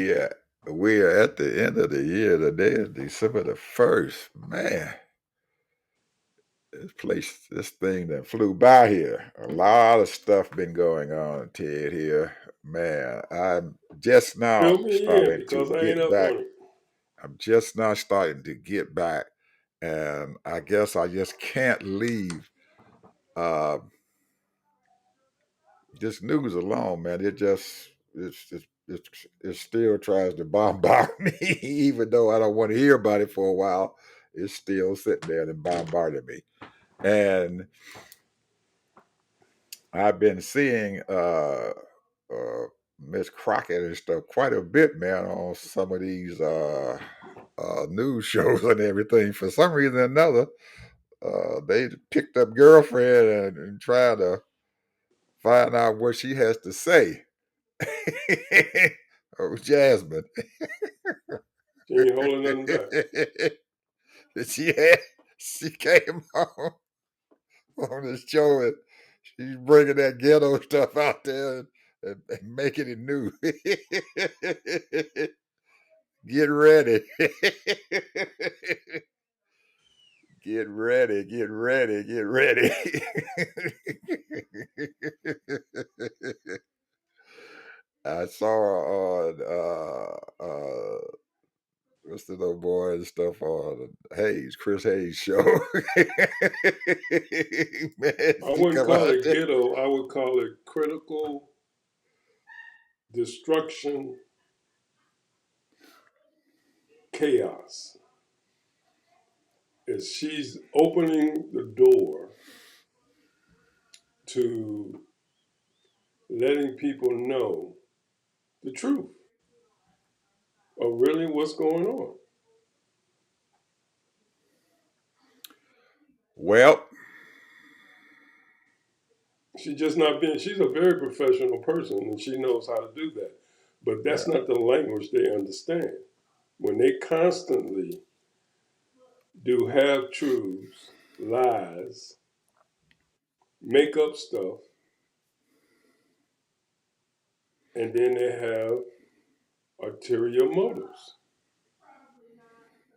Yeah, we are at the end of the year. Today is December the 1st. Man, this thing that flew by here. A lot of stuff been going on, Ted, here. Man, I'm just now Fill me in starting to because I ain't get up back. on it. I'm just now starting to get back. And I guess I just can't leave uh, this news alone, man. It still tries to bombard me, even though I don't want to hear about it for a while. It's still sitting there and bombarding me. And I've been seeing uh, Miss Crockett and stuff quite a bit, man, on some of these news shows and everything. For some reason or another, they picked up girlfriend and tried to find out what she has to say. Oh, Jasmine. She ain't holding nothing back. she had, she came on the show and she's bringing that ghetto stuff out there and making it new. Get ready. Get ready, get ready, get ready. I saw her on what's the little boy and stuff on Chris Hayes show. Man, I she wouldn't come call out it there. ghetto. I would call it critical destruction, chaos. As she's opening the door to letting people know the truth of really what's going on. Well, She's just not being, she's a very professional person and she knows how to do that. But yeah. that's not the language they understand. When they constantly do half truths, lies, make up stuff, and then they have ulterior motives.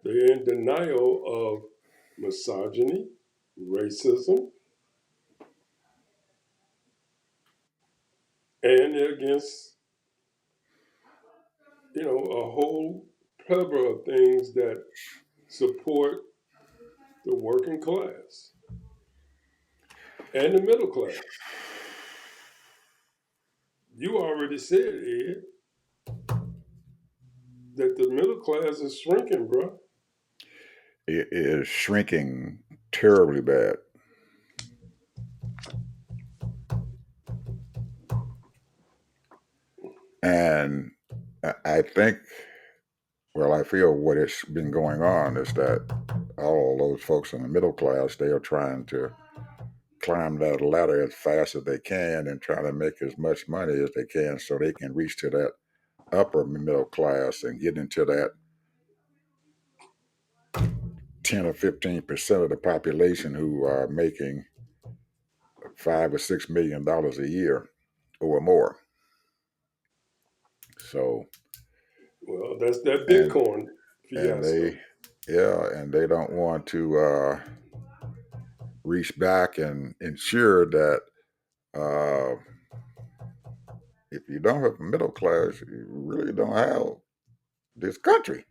They're in denial of misogyny, racism, and they're against, a whole plethora of things that support the working class and the middle class. You already said, Ed, that the middle class is shrinking, bro. It is shrinking terribly bad. And I think, well, I feel what has been going on is that all those folks in the middle class, they are trying to climb that ladder as fast as they can and try to make as much money as they can so they can reach to that upper middle class and get into that 10 or 15% of the population who are making $5 or $6 million a year or more. So, Well, that's that and Bitcoin and fiasco. they, yeah, and they don't want to reach back and ensure that uh, if you don't have a middle class, you really don't have this country.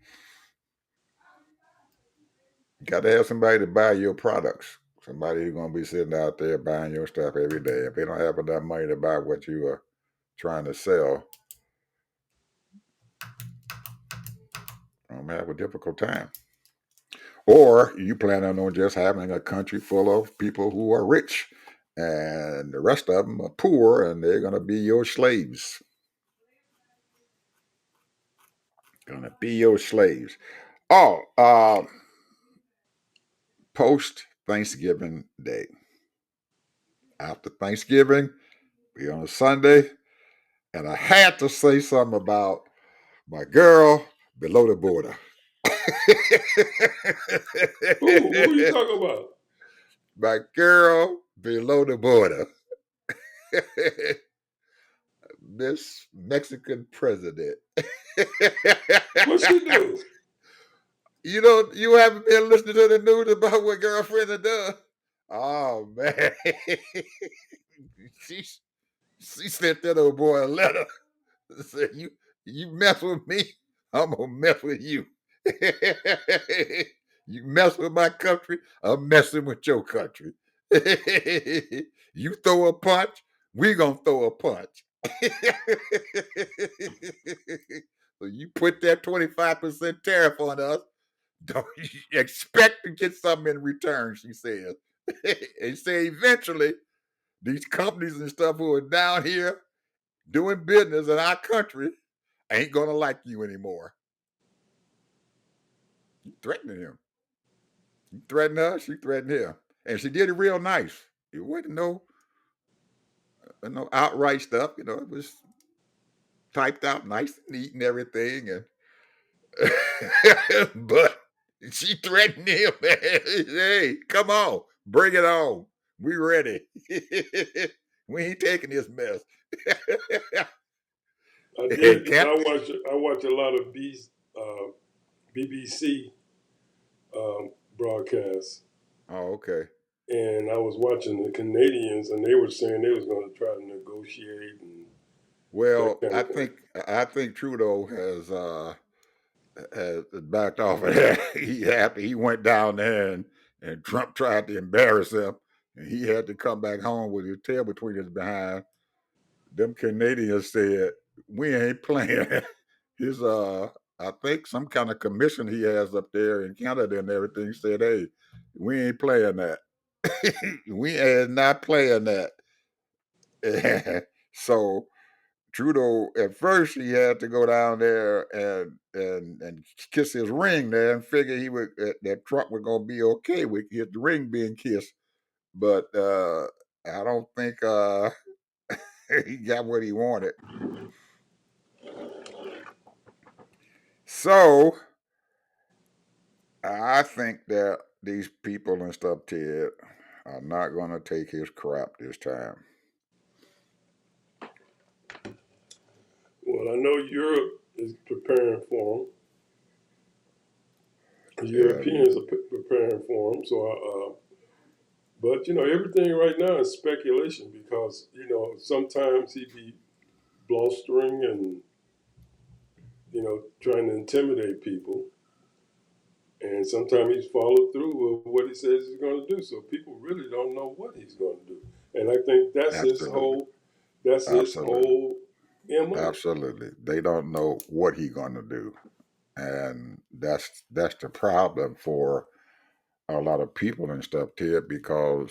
You got to have somebody to buy your products. Somebody who's going to be sitting out there buying your stuff every day. If they don't have enough money to buy what you are trying to sell, I'm gonna have a difficult time. Or you plan on just having a country full of people who are rich, and the rest of them are poor, and they're gonna be your slaves. Gonna be your slaves. Oh, post Thanksgiving Day. After Thanksgiving, be on a Sunday, and I had to say something about my girl below the border. Who are you talking about? My girl below the border. Miss Mexican president. What she do? You haven't been listening to the news about what girlfriend has done. Oh man, she she sent that old boy a letter. Said you mess with me, I'm gonna mess with you. You mess with my country, I'm messing with your country. You throw a punch, we gonna throw a punch. So you put that 25% tariff on us, don't you expect to get something in return, she says. And say eventually these companies and stuff who are down here doing business in our country ain't gonna like you anymore. You threatening him. You threatened her, she threatened him. And she did it real nice. It wasn't no outright stuff, it was typed out nice and neat and everything. And but she threatened him. Hey, come on, bring it on. We ready. We ain't taking this mess. I And did. I watch a lot of BBC broadcasts, Oh, okay. and I was watching the Canadians, and they were saying they was going to try to negotiate and that Well, kind I of thing. think I think Trudeau has backed off of that. He went down there and Trump tried to embarrass him, and he had to come back home with his tail between his behind. Them Canadians said, "We ain't playing." His I think some kind of commission he has up there in Canada and everything said, "Hey, we ain't playing that. We are not playing that." So Trudeau, at first, he had to go down there and kiss his ring there and figure that Trump was gonna be okay with his ring being kissed. But I don't think he got what he wanted. So I think that these people and stuff, Ted, are not gonna take his crap this time. Well, I know Europe is preparing for them. The Yeah, Europeans are preparing for them. But everything right now is speculation because sometimes he be blustering and trying to intimidate people, and sometimes he's followed through with what he says he's going to do. So people really don't know what he's going to do, and I think absolutely, that's his absolutely, whole mo. absolutely. They don't know what he's gonna do, and that's the problem for a lot of people and stuff, Ted, because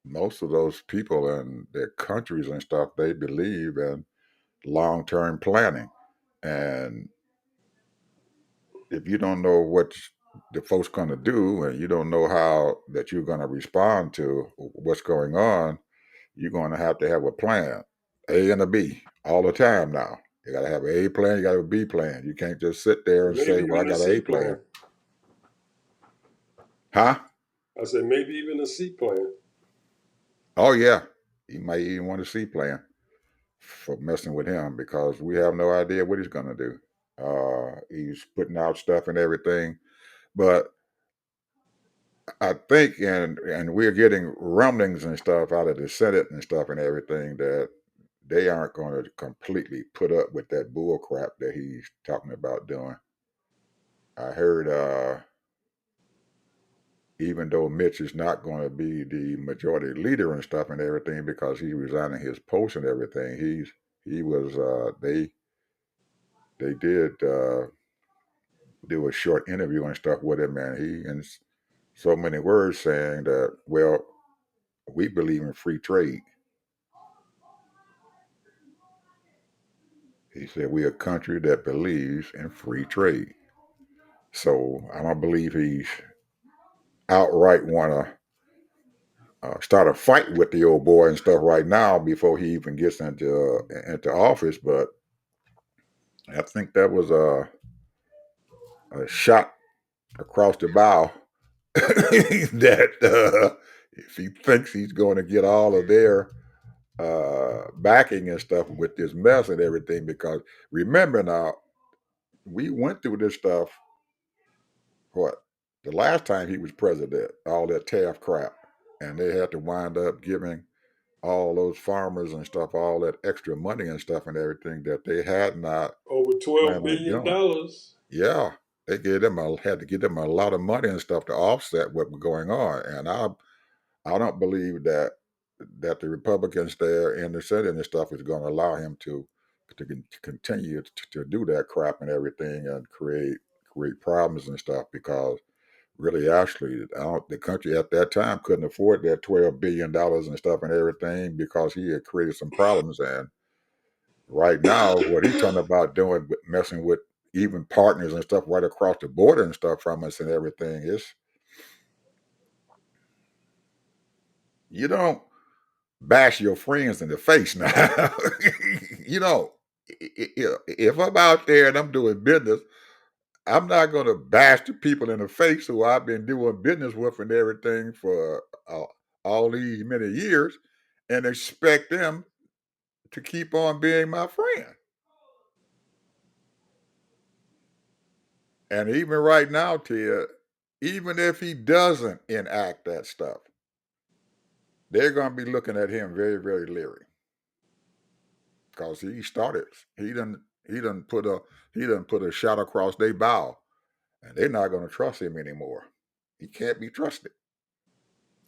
most of those people in their countries and stuff, they believe in long term planning. And if you don't know what the folks going to do and you don't know how that you're going to respond to what's going on, you're going to have a plan, A and a B, all the time now. You got to have an A plan, you got to have a B plan. You can't just sit there and Maybe say, well, I even a got an C A plan. plan. Huh? I said maybe even a C plan. Oh, yeah. You might even want a C plan for messing with him because we have no idea what he's going to do. He's putting out stuff and everything, but I think, and we're getting rumblings and stuff out of the Senate and stuff and everything that they aren't going to completely put up with that bull crap that he's talking about doing. I heard, even though Mitch is not going to be the majority leader and stuff and everything because he's resigning his post and everything, he was they did do a short interview and stuff with him, and he in so many words saying that, well, we believe in free trade. He said we're a country that believes in free trade. So I don't believe he's outright want to start a fight with the old boy and stuff right now before he even gets into office. But I think that was a shot across the bow that if he thinks he's going to get all of their backing and stuff with this mess and everything. Because remember now, we went through this stuff. What, the last time he was president, all that tariff crap, and they had to wind up giving all those farmers and stuff all that extra money and stuff and everything that they had not Over $12 planned on billion. doing. Yeah, they had to give them a lot of money and stuff to offset what was going on, and I don't believe that the Republicans there in the Senate and stuff is going to allow him to continue to do that crap and everything and create problems and stuff because really actually the country at that time couldn't afford that $12 billion and stuff and everything because he had created some problems. And right now what he's talking about doing, messing with even partners and stuff right across the border and stuff from us and everything, is you don't bash your friends in the face now. You know, if I'm out there and I'm doing business, I'm not going to bash the people in the face who I've been doing business with and everything for all these many years and expect them to keep on being my friend. And even right now, Tia, even if he doesn't enact that stuff, they're going to be looking at him very, very leery because he started. He done put a shot across their bow, and they're not going to trust him anymore. He can't be trusted,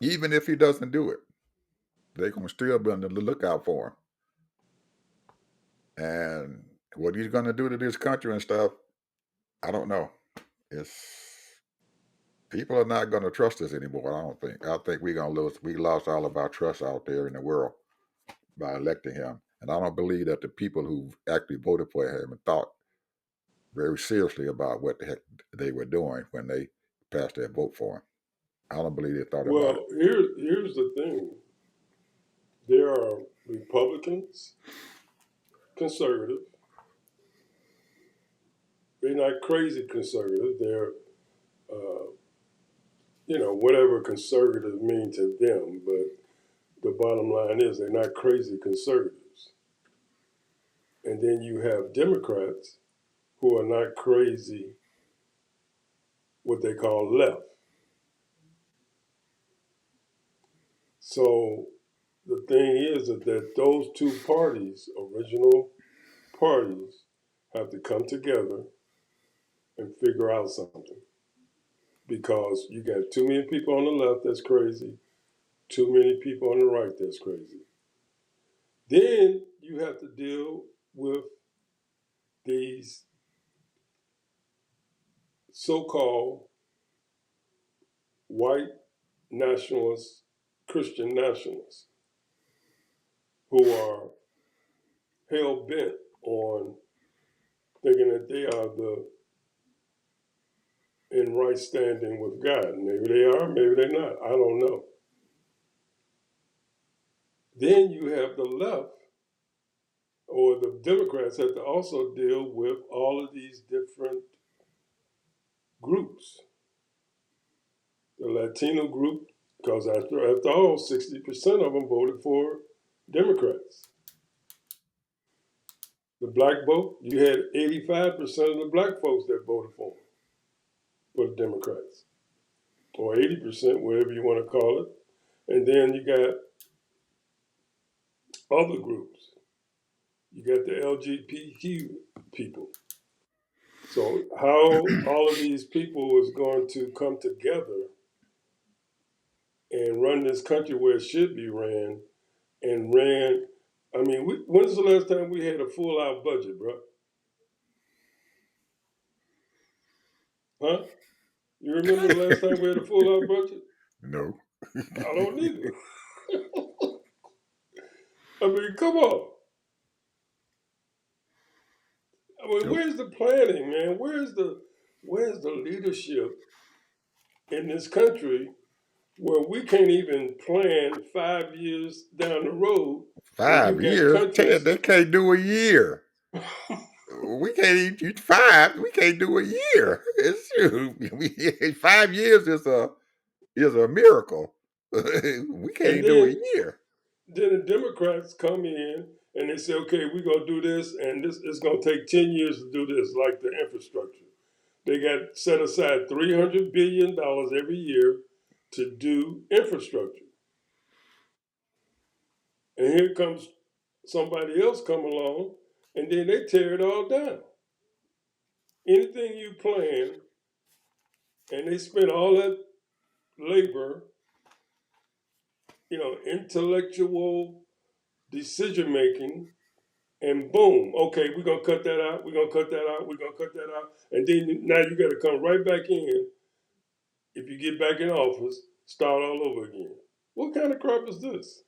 even if he doesn't do it. They're going to still be on the lookout for him. And what he's going to do to this country and stuff, I don't know. It's people are not going to trust us anymore. I don't think. I think we're going to lose. We lost all of our trust out there in the world by electing him. And I don't believe that the people who actually voted for him thought very seriously about what the heck they were doing when they passed their vote for him. I don't believe they thought about it. Well, here's the thing. There are Republicans, conservative. They're not crazy conservative. They're, uh, whatever conservative mean to them. But the bottom line is they're not crazy conservatives. And then you have Democrats who are not crazy, what they call left. So the thing is that those two parties, original parties, have to come together and figure out something. Because you got too many people on the left that's crazy, too many people on the right that's crazy. Then you have to deal with these so-called white nationalists, Christian nationalists, who are hell bent on thinking that they are in right standing with God. Maybe they are, maybe they're not. I don't know. Then you have the left, or the Democrats have to also deal with all of these different groups. The Latino group, because after all, 60% of them voted for Democrats. The black vote, you had 85% of the black folks that voted for the Democrats, or 80%, whatever you want to call it. And then you got other groups. You got the LGBTQ people. So how all of these people is going to come together and run this country where it should be ran, and ran. I mean, when's the last time we had a full out budget, bro? Huh? You remember the last time we had a full out budget? No. I don't either. I mean, come on. I mean, Nope. where's the planning, man? Where's the leadership in this country where we can't even plan 5 years down the road when you Five got years? Ted, countries. they can't do a year. We can't even do five. We can't do a year. It's 5 years is a miracle. We can't And even do a then year. Then the Democrats come in and they say, okay, we're going to do this, and this it's going to take 10 years to do this, like the infrastructure. They got set aside $300 billion every year to do infrastructure. And here comes somebody else come along, and then they tear it all down. Anything you plan, and they spend all that labor, intellectual decision making, and boom, okay, we're gonna cut that out, we're gonna cut that out, we're gonna cut that out, and then now you gotta come right back in if you get back in office, start all over again. What kind of crap is this?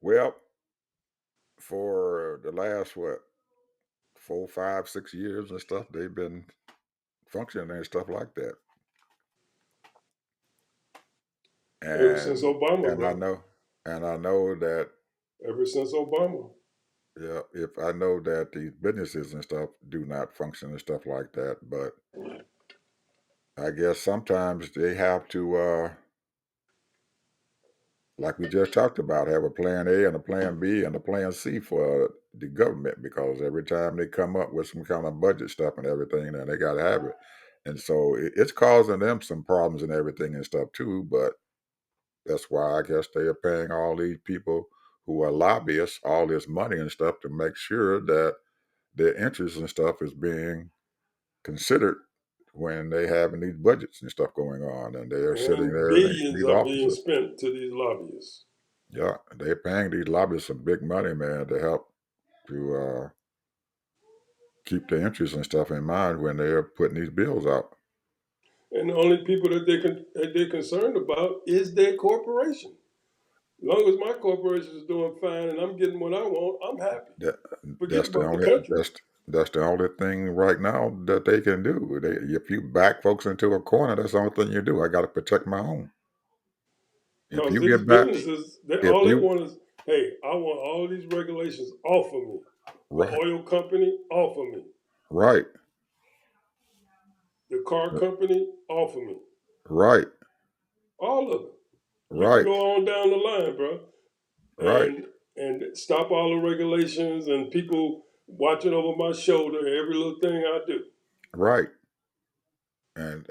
Well, for the last what 4, 5, 6 years and stuff, they've been functioning and stuff like that. Ever since And Obama, and I bro. know and I know that Ever since Obama. yeah, if I know that these businesses and stuff do not function and stuff like that, but I guess sometimes they have to like we just talked about, have a plan A and a plan B and a plan C for the government because every time they come up with some kind of budget stuff and everything, then they got to have it. And so it's causing them some problems and everything and stuff too. But that's why I guess they are paying all these people who are lobbyists all this money and stuff to make sure that their interests and stuff is being considered when they having these budgets and stuff going on and they're sitting And there in billions these are being offices. spent to these lobbyists. Yeah, they're paying these lobbyists some big money, man, to help to keep the interests and stuff in mind when they're putting these bills out. And the only people that they're concerned about is their corporation. As long as my corporation is doing fine and I'm getting what I want, I'm happy. That Forget that's the about the only country. that's the only thing right now that they can do. If you back folks into a corner, that's the only thing you do. I got to protect my own. If Because you these get back, businesses, if all they you want is, hey, I want all these regulations off of me. The right, oil company, off of me. right, The car company, off of me. right, All of it. You can right, go on down the line, bro, right, and stop all the regulations and people watching over my shoulder every little thing I do. right, and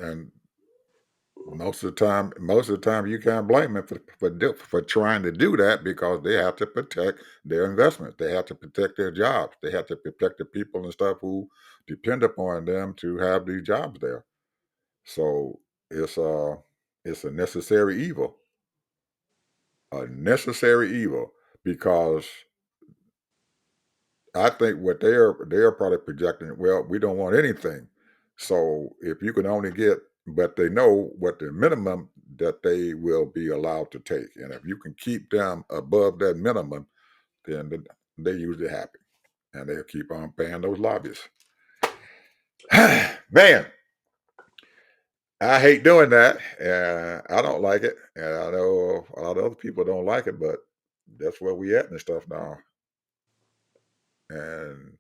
most of the time, you can't blame them for trying to do that because they have to protect their investments. They have to protect their jobs. They have to protect the people and stuff who depend upon them to have these jobs there. So it's uh it's a necessary evil because I think what they're probably projecting, well, we don't want anything. So if you can only get, but they know what the minimum that they will be allowed to take, and if you can keep them above that minimum, then they usually happy, and they'll keep on paying those lobbyists. Man, I hate doing that, and I don't like it, and I know a lot of other people don't like it, but that's where we at and stuff now. And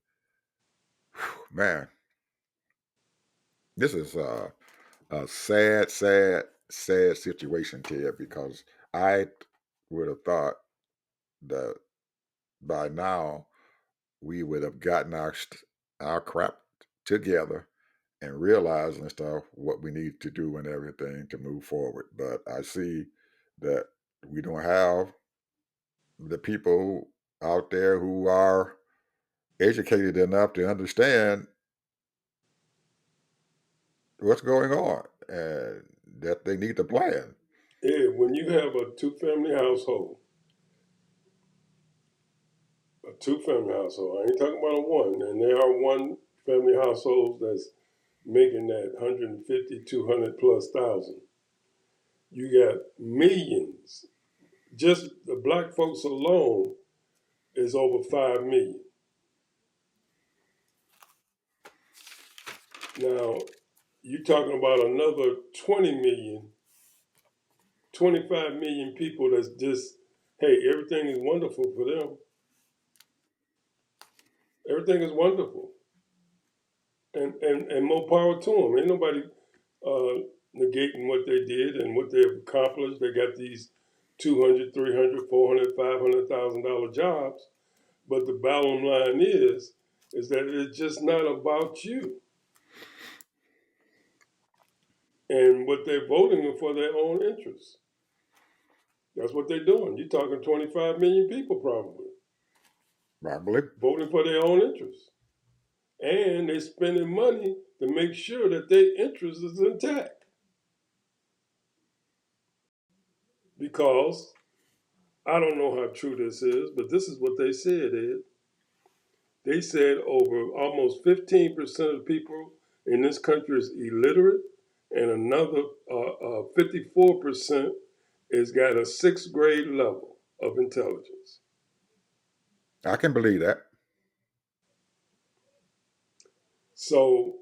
man, this is a sad, sad, sad situation, Ted, because I would have thought that by now we would have gotten our crap together and realized and stuff what we need to do and everything to move forward. But I see that we don't have the people out there who are educated enough to understand what's going on and that they need to plan. Yeah, when you have a two-family household, I ain't talking about a one, and there are one family households that's making that 150, 200 plus thousand. You got millions. Just the black folks alone is over 5 million. Now, you're talking about another 20 million, 25 million people that's just, hey, everything is wonderful for them. Everything is wonderful. And more power to them. Ain't nobody negating what they did and what they've accomplished. They got these 200, 300, 400, $500,000 jobs. But the bottom line is that it's just not about you. And what they're voting for their own interests. That's what they're doing. You're talking 25 million people probably Probably. voting for their own interests. And they're spending money to make sure that their interest is intact. Because I don't know how true this is, but this is what they said, Ed. They said over almost 15% of people in this country is illiterate, and another 54% has got a sixth grade level of intelligence. I can believe that. So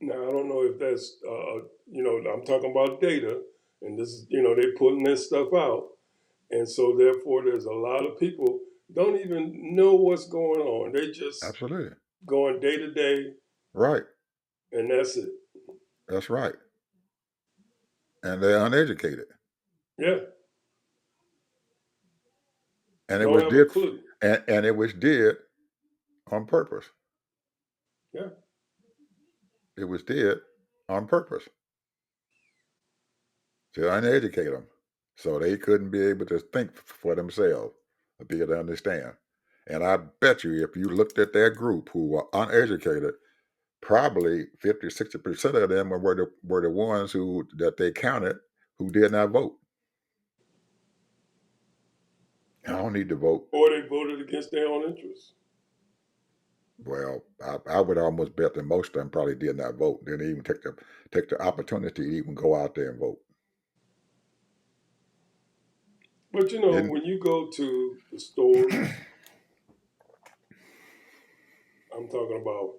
now I don't know if that's, I'm talking about data, and this is, they're putting this stuff out. And so therefore, there's a lot of people don't even know what's going on. They just Absolutely. going day to day, Right. and that's it. That's right. And they're uneducated. Yeah, And it don't was have a did clue. and it was did on purpose. Yeah. It was did on purpose to uneducate them so they couldn't be able to think for themselves or be able to understand. And I bet you if you looked at that group who were uneducated, probably 50, 60% of them were the ones who that they counted who did not vote. I don't need to vote. Or they voted against their own interests. Well, I would almost bet that most of them probably did not vote. Didn't even take the opportunity to even go out there and vote. But Didn't when you go to the stores, I'm talking about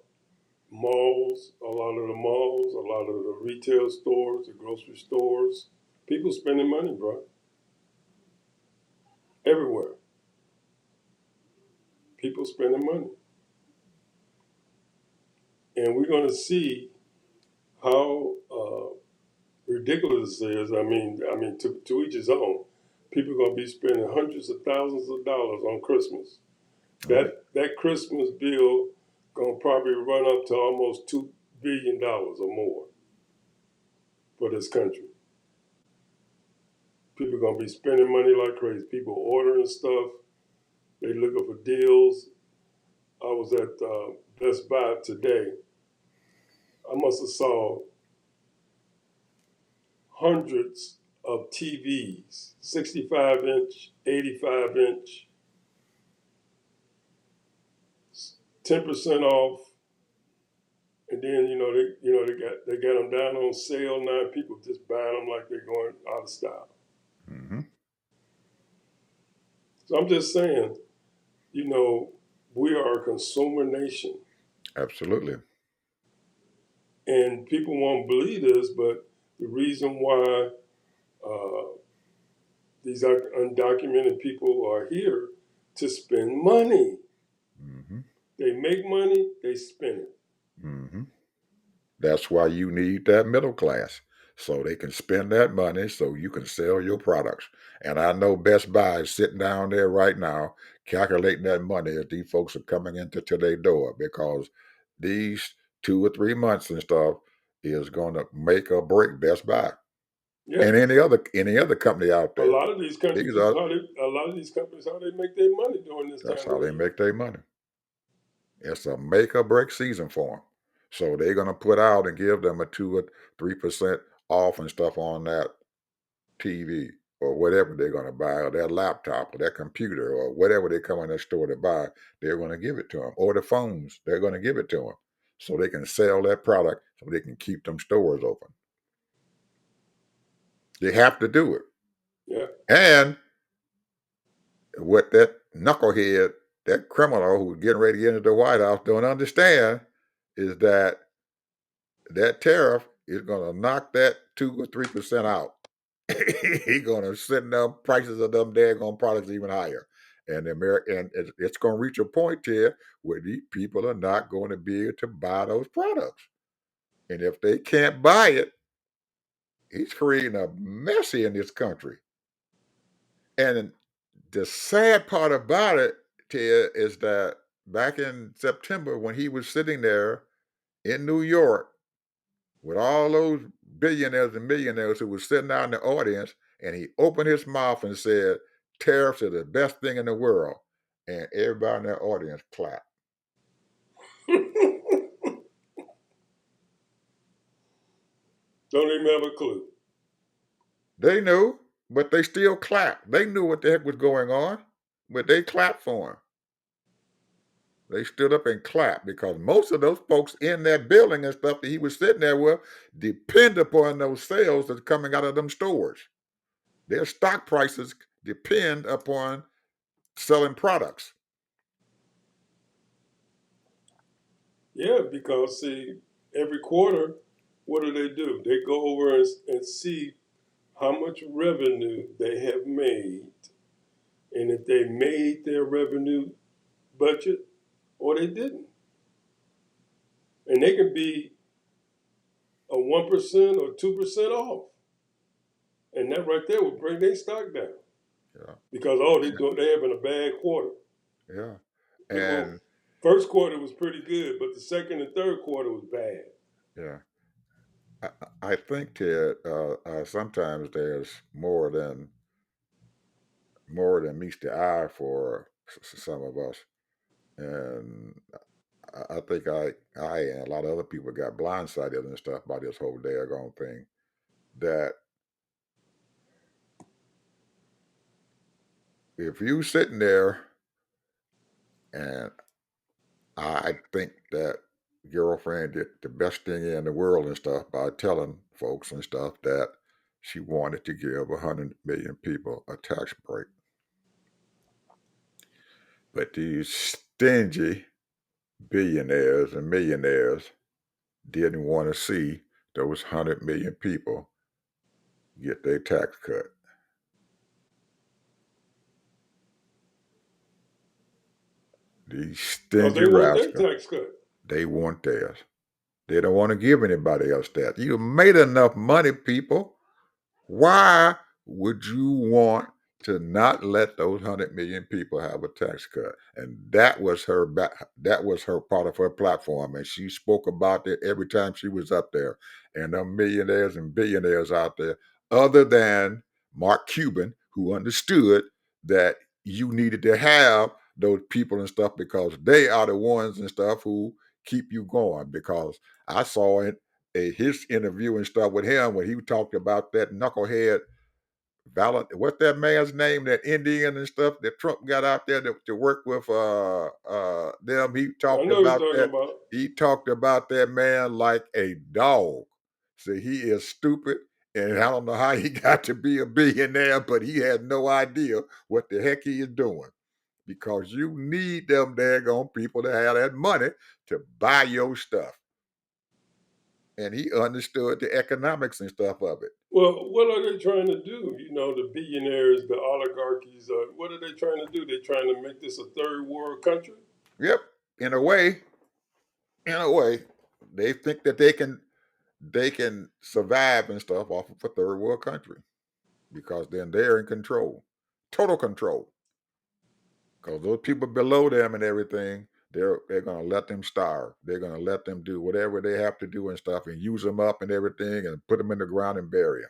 malls, a lot of the malls, a lot of the retail stores, the grocery stores, people spending money, bro. Everywhere. People spending money. And we're going to see how ridiculous it is. To each his own. People are going to be spending hundreds of thousands of dollars on Christmas. right. That Christmas bill going to probably run up to almost $2 billion or more for this country. People are going to be spending money like crazy. People ordering stuff. They looking for deals. I was at Best Buy today. I must have saw hundreds of TVs, 65-inch, 85-inch, 10% off, and then they got them down on sale now. People just buying them like they're going out of style. Hmm. So I'm just saying, we are a consumer nation, Absolutely. and people won't believe this, but the reason why uh, these undocumented people are here to spend money. Hmm. They make money, they spend it. Hmm. That's why you need that middle class so they can spend that money so you can sell your products. And I know Best Buy is sitting down there right now calculating that money as these folks are coming into their door because these 2 or 3 months and stuff is going to make or break Best Buy Yeah, and any other company out a there. lot of these countries, These this is are how a lot of these companies how they make their money during this That's time of how the they year. make their money. It's a make or break season for them. So they're gonna put out and give them a 2 or 3% off and stuff on that TV or whatever they're gonna buy, or their laptop or their computer or whatever they come in the store to buy. They're gonna give it to them, or the phones. They're gonna give it to them so they can sell that product so they can keep them stores open. They have to do it. Yeah, And what that knucklehead, that criminal who's getting ready to get into the White House don't understand is that tariff is going to knock that 2 or 3% out. He's going to send them prices of them daggone products even higher. And it's going to reach a point here where these people are not going to be able to buy those products. And if they can't buy it, he's creating a mess in this country. And the sad part about it, Ted, is that back in September when he was sitting there in New York with all those billionaires and millionaires who were sitting out in the audience, and he opened his mouth and said, tariffs are the best thing in the world. And everybody in that audience clapped. Don't even have a clue. They knew, but they still clapped. They knew what the heck was going on, but they clapped for him. They stood up and clapped because most of those folks in that building and stuff that he was sitting there with depend upon those sales that's coming out of them stores. Their stock prices depend upon selling products. Yeah, because see, every quarter, what do? They go over and see how much revenue they have made, and if they made their revenue budget or they didn't. And they can be a 1% or 2% off. And that right there would bring their stock down. Yeah. Because they having a bad quarter. Yeah. Well, And first quarter was pretty good, but the second and third quarter was bad. yeah, I think that sometimes there's more than meets the eye for some of us, and I think I and a lot of other people got blindsided and stuff by this whole daggone thing. That if you sitting there, and I think that girlfriend did the best thing in the world and stuff by telling folks and stuff that she wanted to give 100 million people a tax break. But these stingy billionaires and millionaires didn't want to see those 100 million people get their tax cut. These Because stingy they want their rascals, tax cut. they want theirs. They don't want to give anybody else that. You made enough money, people. Why would you want to not let those 100 million people have a tax cut? And that was her part of her platform, and she spoke about it every time she was up there. And the millionaires and billionaires out there, other than Mark Cuban, who understood that you needed to have those people and stuff because they are the ones and stuff who keep you going. Because I saw it his interview and stuff with him when he talked about that knucklehead what's that man's name, that Indian and stuff that Trump got out there to work with them. I know you're talking about. He talked about that man like a dog. So he is stupid, and I don't know how he got to be a billionaire, but he has no idea what the heck he is doing. Because you need them daggone people to have that money to buy your stuff. And he understood the economics and stuff of it. Well, what are they trying to do? You know, the billionaires, the oligarchies, what are they trying to do? They're trying to make this a third world country? Yep, in a way, they think that they can survive and stuff off of a third world country because then they're in control, total control. Because those people below them and everything, they're gonna let them starve. They're gonna let them do whatever they have to do and stuff, and use them up and everything, and put them in the ground and bury them.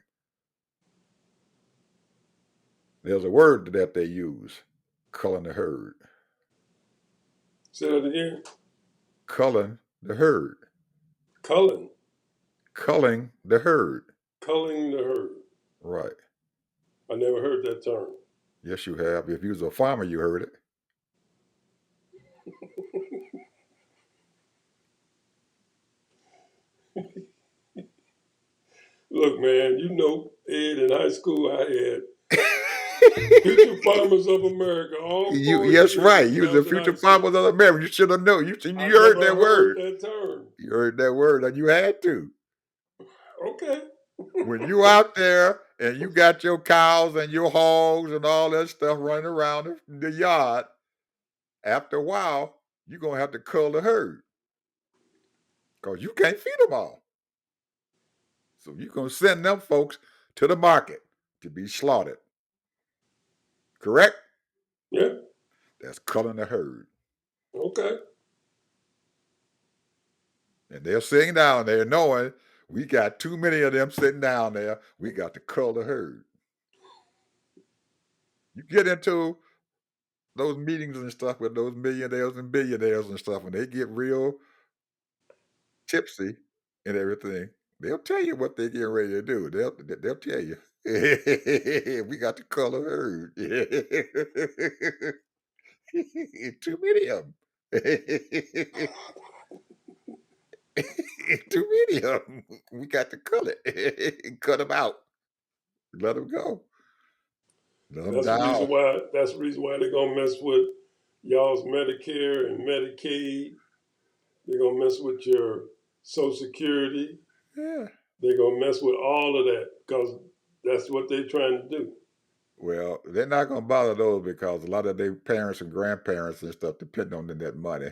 There's a word that they use, culling the herd. Say that again. Culling the herd. Culling. Culling the herd. Culling the herd. Right. I never heard that term. Yes, you have. If you was a farmer, you heard it. Look, man, you know, Ed, in high school, I had Future Farmers of America, all four Yes, right. years You when was I the was in future high school. farmers of America. You should have known. I You heard never that heard word. that term. You heard that word, and you had to. Okay. When you out there and you got your cows and your hogs and all that stuff running around the yard, after a while, you're gonna have to cull the herd because you can't feed them all. So you're going to send them folks to the market to be slaughtered. Correct? Yeah. That's culling the herd. Okay. And they're sitting down there knowing we got too many of them sitting down there. We got to cull the herd. You get into those meetings and stuff with those millionaires and billionaires and stuff, when they get real tipsy and everything, they'll tell you what they're getting ready to do. They'll tell you. We got to cull the herd. Too many of them. Too many of them. We got to cull it. Cut them out. Let them go. Let them That's the die reason off. why. That's the reason why they're gonna mess with y'all's Medicare and Medicaid. They're gonna mess with your Social Security. Yeah. They're gonna mess with all of that because that's what they're trying to do. Well, they're not going to bother those because a lot of their parents and grandparents and stuff depend on that money.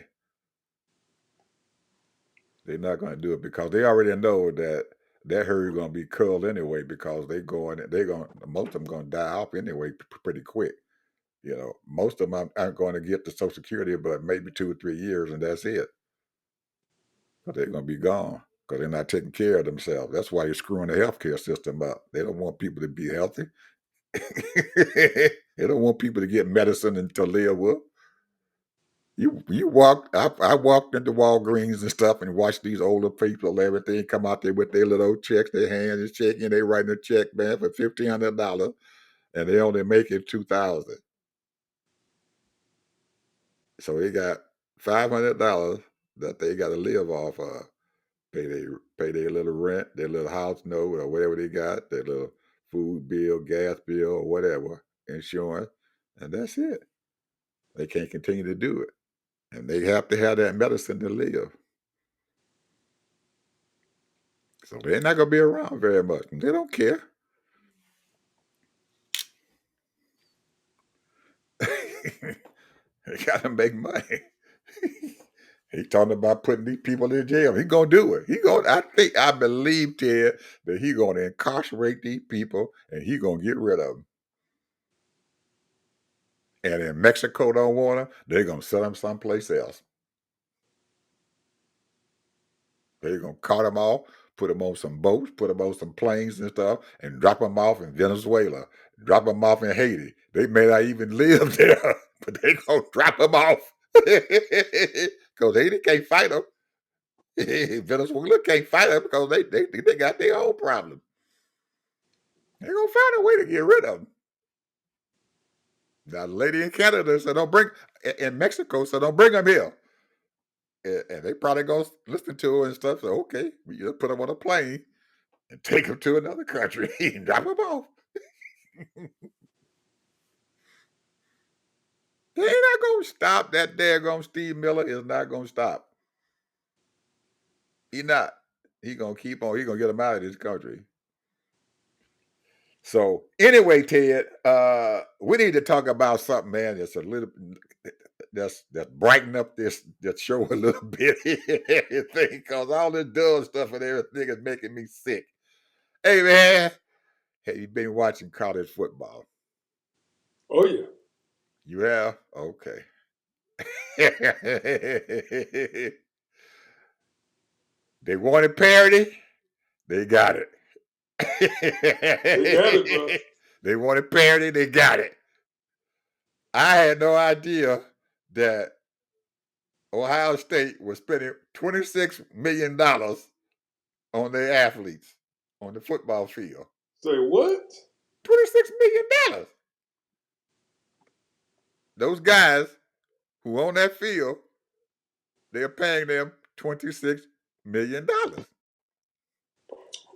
They're not going to do it because they already know that that herd is going to be culled anyway because most of them going to die off anyway pretty quick. Most of them aren't going to get the Social Security, but maybe 2 or 3 years, and that's it. But they're going to be gone because they're not taking care of themselves. That's why you're screwing the healthcare system up. They don't want people to be healthy. They don't want people to get medicine and to live with. You walked. I walked into Walgreens and stuff and watched these older people and everything come out there with their little checks, their hands is checking, they writing a check, man, for $1,500, and they only make it $2,000. So they got $500 that they got to live off of. Pay their little rent, their little house note, or whatever they got, their little food bill, gas bill, or whatever, insurance, and that's it. They can't continue to do it, and they have to have that medicine to live. So they're not going to be around very much. They don't care. They got to make money. He talking about putting these people in jail. He gonna do it. I believe, Ted, that he gonna incarcerate these people and he gonna get rid of them. And in Mexico don't want them, they're gonna sell them someplace else. They're gonna cart them off, put them on some boats, put them on some planes and stuff, and drop them off in Venezuela, drop them off in Haiti. They may not even live there, but they gonna drop them off because Haiti can't fight them. Venezuela can't fight them because they got their own problem. They're gonna find a way to get rid of them. Now, the lady in Canada said, "Don't bring," in Mexico said, "Don't bring them here." And they probably gonna listen to her and stuff. So okay, we just put them on a plane and take them to another country and drop them off. They ain't not gonna stop. That daggone Steve Miller is not gonna stop. He not. He gonna keep on. He gonna get them out of this country. So anyway, Ted, we need to talk about something, man. That's a little that's brighten up this show a little bit and everything, because all this dumb stuff and everything is making me sick. Hey, man, have you been watching college football? Oh yeah. You have? Okay. They wanted parity. They got it. They got it, bro. They wanted parity. They got it. I had no idea that Ohio State was spending $26 million on their athletes on the football field. Say what? $26 million. Those guys who on that field, they're paying them $26 million.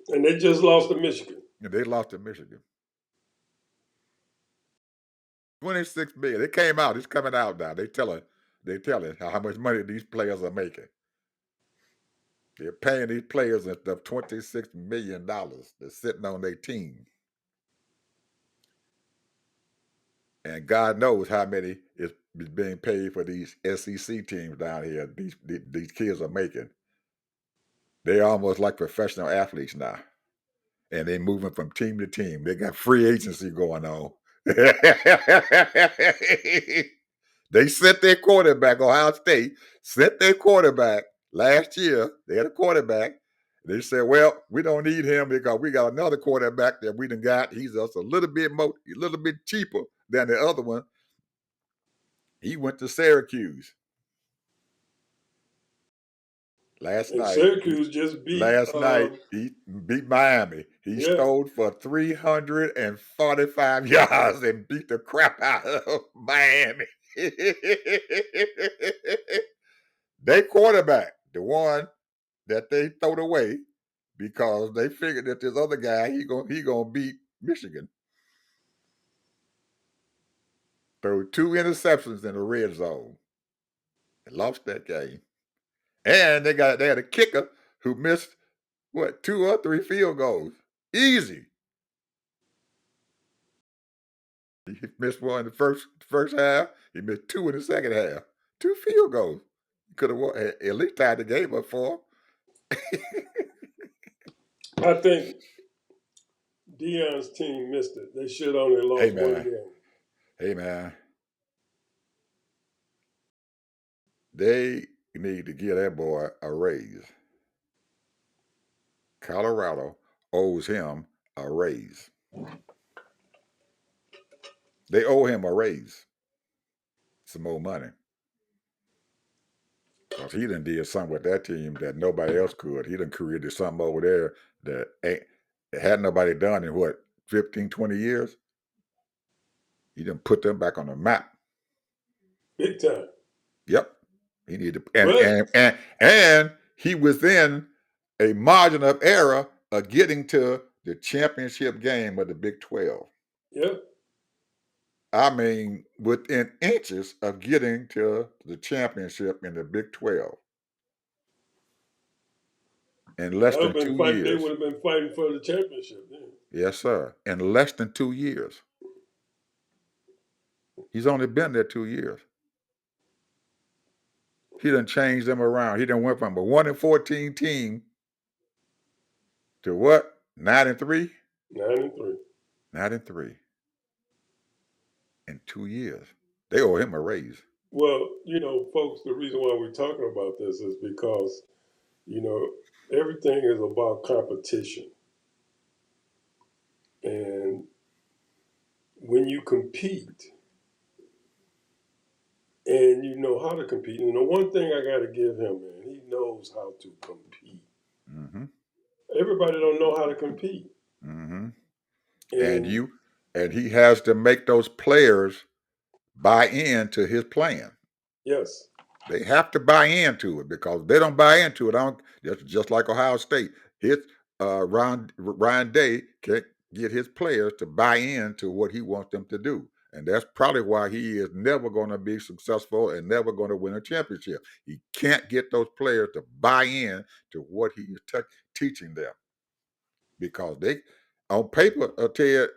And they just lost to Michigan. And they lost to Michigan. 26 million. It came out. It's coming out now. They telling how much money these players are making. They're paying these players and stuff $26 million. They're sitting on their team. And God knows how many is being paid for these SEC teams down here. These kids are making. They're almost like professional athletes now. and they moving from team to team. They got free agency going on. They sent their quarterback, Ohio State, sent their quarterback last year. They had a quarterback. They said, well, we don't need him because we got another quarterback that we done got. He's just a little bit cheaper than the other one. He went to Syracuse last And night. Syracuse just beat. He beat Miami. He Yeah, stole for 345 yards and beat the crap out of Miami. They quarterback, the one that they throwed away because they figured that this other guy he gonna beat Michigan. Threw 2 interceptions in the red zone and lost that game. And they had a kicker who missed 2 or 3 field goals. Easy. He missed one in the first half. He missed 2 in the second half. 2 field goals. Could have at least tied the game up for him. I think Deion's team missed it. They should only Hey lost one man, game. hey man, they need to give that boy a raise. Colorado owes him a raise. They owe him a raise. Some more money. Because he done did something with that team that nobody else could. He done created something over there that had nobody done in 15, 20 years? He done put them back on the map. Big time. Yep. He needed to, But and he was in a margin of error of getting to the championship game of the Big 12. yeah, I mean, within inches of getting to the championship in the Big 12 in less than 2 They years. would have been fighting for the championship then. Yes, sir. In less than 2 years. He's only been there 2 years. He done changed them around. He done went from a 1-14 team to what? 9-3? 9-3. 9-3 in 2 years. They owe him a raise. Well, folks, the reason why we're talking about this is because, everything is about competition. And when you compete and you know how to compete, one thing I got to give him, man, he knows how to compete. Mm-hmm. Everybody don't know how to compete. Mm-hmm. And And he has to make those players buy into his plan. yes, They have to buy into it because if they don't buy into it, just like Ohio State. Ryan Day can't get his players to buy into what he wants them to do. And that's probably why he is never going to be successful and never going to win a championship. He can't get those players to buy in to what he is teaching them. Because they, on paper, I'll tell you,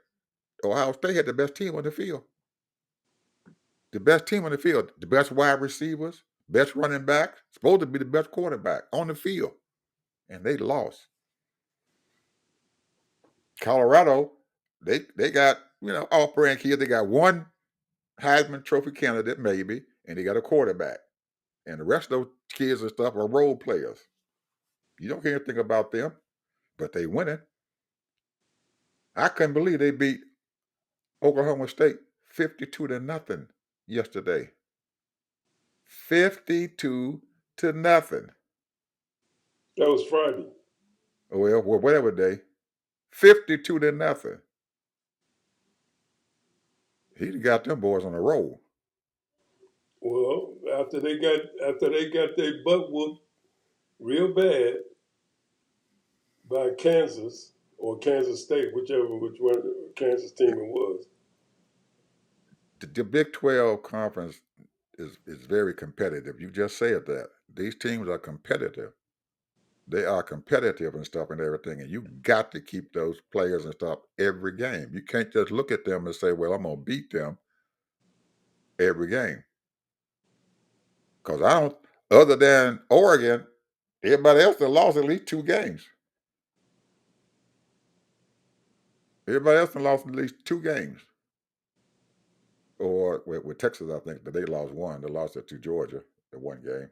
Ohio State had the best team on the field. The best team on the field, the best wide receivers, best running back, supposed to be the best quarterback on the field. And they lost. Colorado, they got, all praying kids. They got one Heisman Trophy candidate, maybe, and they got a quarterback. And the rest of those kids and stuff are role players. You don't hear anything about them, but they winning. I couldn't believe they beat Oklahoma State 52-0 yesterday. 52-0. that was Friday. Well, whatever day. 52-0. He got them boys on a roll. Well, after they got their butt whooped real bad by Kansas or Kansas State, which one Kansas team it was. The Big 12 conference is very competitive. You just said that. These teams are competitive. They are competitive and stuff and everything. And you got to keep those players and stuff every game. You can't just look at them and say, well, I'm going to beat them every game. Because other than Oregon, everybody else has lost at least 2 games. Everybody else done lost at least 2 games. Or with Texas, I think that they lost one. They lost it to Georgia, the one game,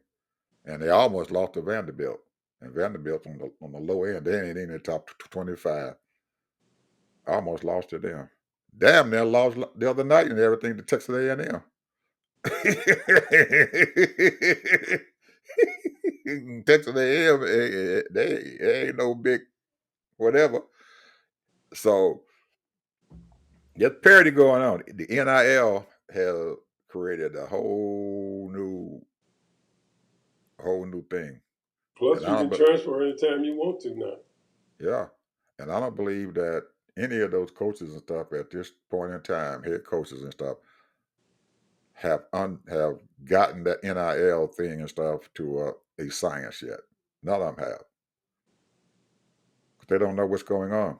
and they almost lost to Vanderbilt. And Vanderbilt on the low end, they ain't in the top 25. Almost lost to them. Damn, they lost the other night and everything to Texas A&M. Texas A&M, they ain't no big whatever. So there's parity going on. The NIL has created a whole new thing, Plus, and you I can don't. transfer anytime you want to now. Yeah, and I don't believe that any of those coaches and stuff at this point in time, head coaches and stuff, have gotten that NIL thing and stuff to a science yet. None of them have. They don't know what's going on.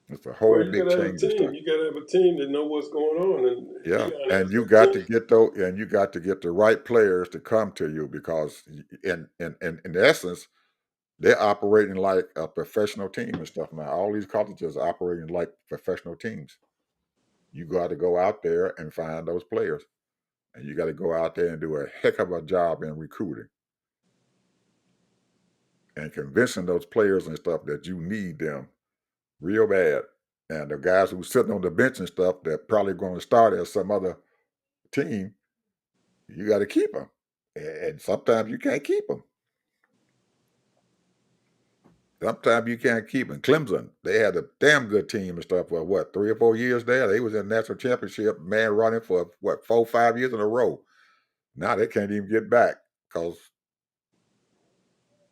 It's a Well, whole you big gotta have a change and team. stuff. You gotta have a team that know what's going on, and Yeah, Dion and has you that got to team. get the right players to come to you because in essence they're operating like a professional team and stuff now. All these colleges are operating like professional teams. You got to go out there and find those players, and you got to go out there and do a heck of a job in recruiting and convincing those players and stuff that you need them real bad. And the guys who sitting on the bench and stuff that probably going to start at some other team, you got to keep them. And sometimes you can't keep them. Sometimes you can't keep them. Clemson, they had a damn good team and stuff for what, 3 or 4 years there? They was in the national championship, man, running for what, 4 or 5 years in a row. Now they can't even get back because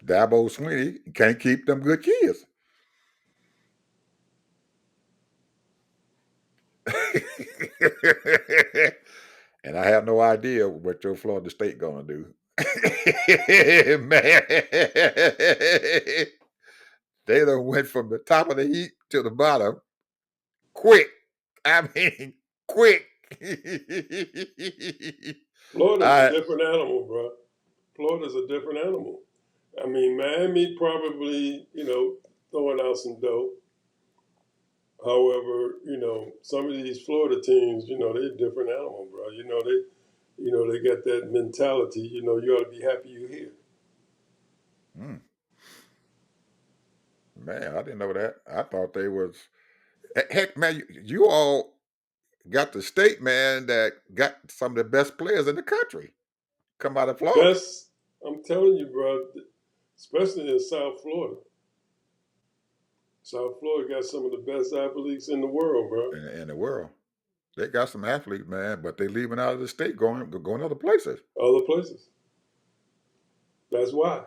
Dabo Swinney can't keep them good kids. And I have no idea what your Florida State gonna do. Man, they done went from the top of the heap to the bottom quick. I mean, quick. Florida's a I different animal, bro. Florida's a different animal. I mean, Miami probably, throwing out some dough. However, some of these Florida teams, they're a different animal, bro. They got that mentality. You ought to be happy you're here. mm, man, I didn't know that. I thought they was heck, man. You all got the state man that got some of the best players in the country come out of Florida. Best, I'm telling you, bro. Especially in South Florida. South Florida got some of the best athletes in the world, bro. In the world. They got some athletes, man, but they leaving out of the state, going other places. Other places. That's why.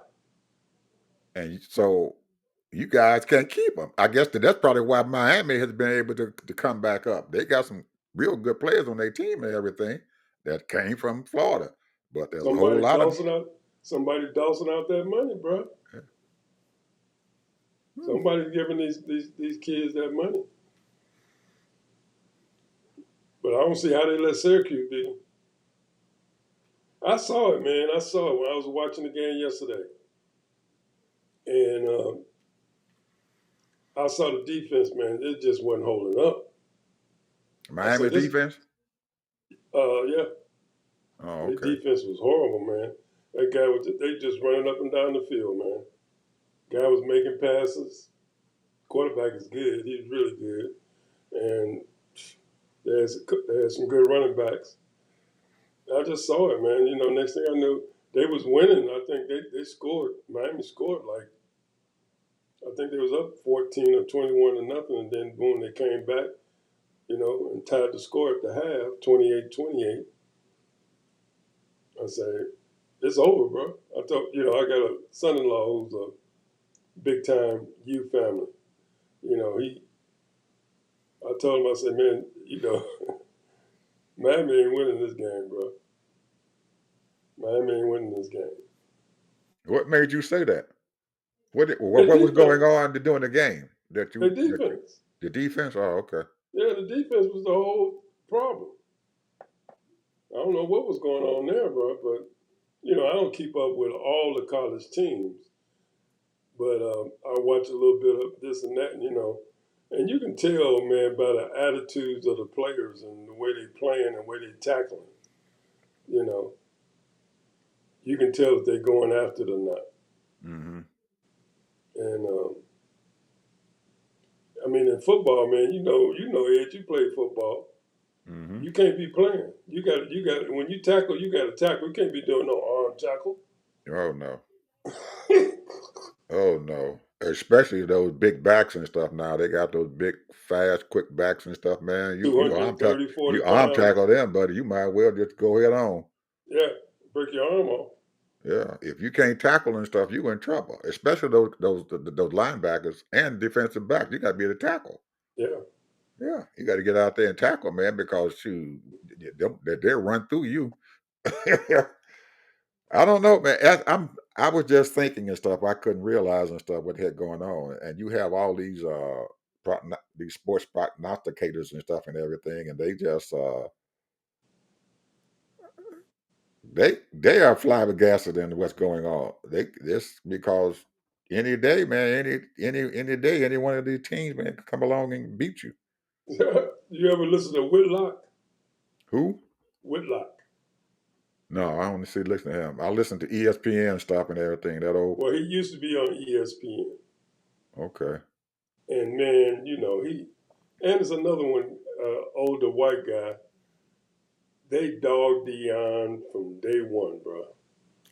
And so you guys can't keep them. I guess that's probably why Miami has been able to come back up. They got some real good players on their team and everything that came from Florida, but there's a whole Somebody lot of dousing out. Somebody dousing out that money, bro. hmm, Somebody's giving these kids that money. But I don't see how they let Syracuse beat them. I saw it, man. I saw it when I was watching the game yesterday, and I saw the defense, man. It just wasn't holding up. I Miami said, "This, defense. yeah, Oh, their okay. defense was horrible, man. That guy was they just running up and down the field, man. Guy was making passes. Quarterback is good. He's really good, and they had some good running backs. I just saw it, man. Next thing I knew, they was winning. I think they scored. Miami scored like I think they was up 14 or 21 to nothing, and then boom, they came back, and tied the score at the half, 28-28. I said, it's over, bro. I thought, I got a son-in-law who's a big time U family. He I told him, I said, man, Miami ain't winning this game, bro. Miami ain't winning this game. What made you say that? The What was going defense. on during the game The defense. the defense? Oh, okay. Yeah, the defense was the whole problem. I don't know what was going on there, bro, but I don't keep up with all the college teams, but I watch a little bit of this and that, And you can tell, man, by the attitudes of the players and the way they playing and the way they tackling. You know, you can tell if they're going after it or not. Mm-hmm. And I mean, in football, man, Ed, you played football. Mm-hmm. You can't be playing. You got. When you tackle, you got to tackle. You can't be doing no arm tackle. Oh no. Oh no. Especially those big backs and stuff now. They got those big, fast, quick backs and stuff, man. $230, You 40 arm pounds. tackle them, buddy. You might well just go head on. Yeah, break your arm off. Yeah. If you can't tackle and stuff, you in trouble. Especially those linebackers and defensive backs. You gotta be able to tackle. Yeah. Yeah. You gotta get out there and tackle, man, because they'll run through you. I don't know, man. I was just thinking and stuff. I couldn't realize and stuff what had going on. And you have all these sports prognosticators and stuff and everything, and they just they are flabbergasted in what's going on. This because any day, man, any day, any one of these teams, man, could come along and beat you. You ever listen to Whitlock? Who? Whitlock. No, I only see listen to him. I listen to ESPN stuff and everything. That old Well, he used to be on ESPN. okay. And man, and there's another one, older white guy. They dogged Dion from day one, bro.